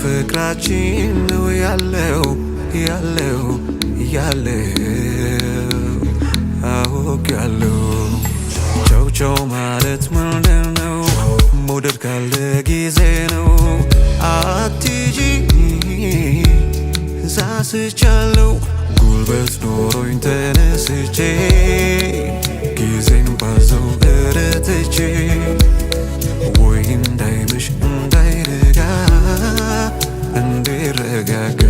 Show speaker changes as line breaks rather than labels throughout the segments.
በፍቅራችን ነው ያለው አውቃለሁ ቻው ማለት ምንድነው መውደድ ካለ ጊዜ ነው አትጂ ሳስቻለሁ ጉልበት ኖሮኝ ተነስቼ ጊዜን ባዘው እረትቼ ወይ እንዳይመሽ እንዳይረጋ እንዲረጋጋ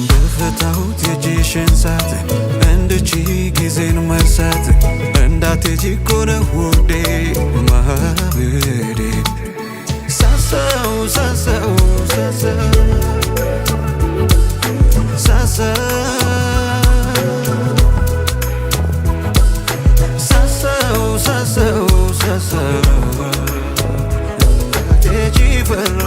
በፈታሁት የእጅሽን ሰዓት እንድቺ ጊዜን መርሳት እንዳትሄጂ እኮ ነው ውዴ ማበዴ ሳሳው እንዳትሄጂ ፈራ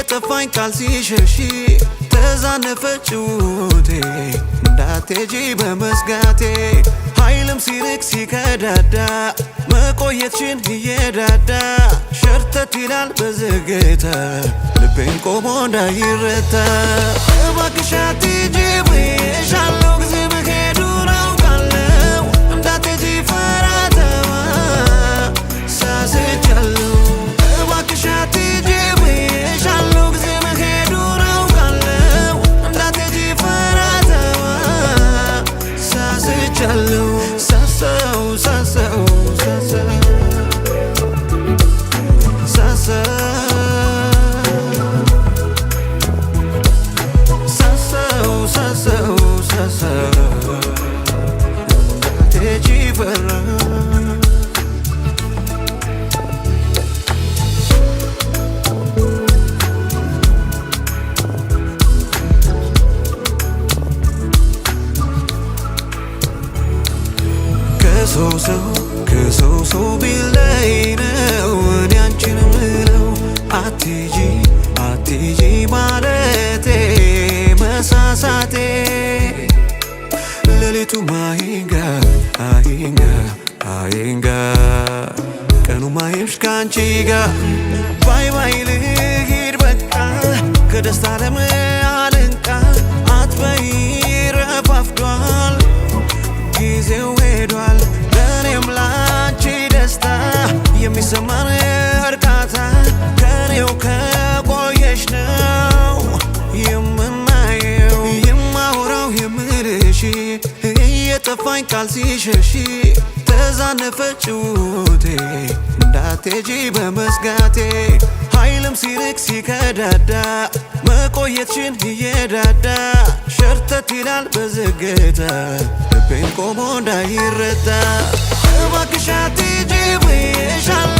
የጠፋኝ ካልሲሸሺ ተዛነፈች ውቴ እንዳትሄጂ በመስጋቴ ኃይልም ሲርቅ ሲከዳዳ መቆየትሽን እየዳዳ ሸርተት ይላል በዝግታ ልቤን ቆሞ እንዳይረታ እባክሽ አትሂጂ ብዬሻለሁ ጊዜ መሄዱ አውቃለሁ እንዳትሄጂ ፈራተዋ ሳስቻለሁ እባክሽ አትሂጂ ከሰው ቢለይ ነው እኔ አንቺን ምለው አትሂጂ ማለቴ መሳሳቴ ሌሊቱ አይንጋ ቀኑ ማየሽ ካንቺ ጋር ባይ ልሂድ በቃ ከደስታ ዓለም አልንቃ አትበይ ረፋፍዷል ጊዜው ሄዷል ለኔም ላንቺ ደስታ የሚሰማን እርካታ ከኔው ከቆየሽ ነው የምናየው የማወራው የምልሽ እየጠፋኝ ካልሲሸሺ ተዛነፈች ውቴ እንዳትሄጂ በመስጋቴ ኃይልም ሲርቅ ሲከዳዳ መቆየትሽን እየዳዳ ሸርተት ይላል በዝግታ ልቤን ቆሞ እንዳይረታ እባክሽ አትሂጂ ብዬሻለሁ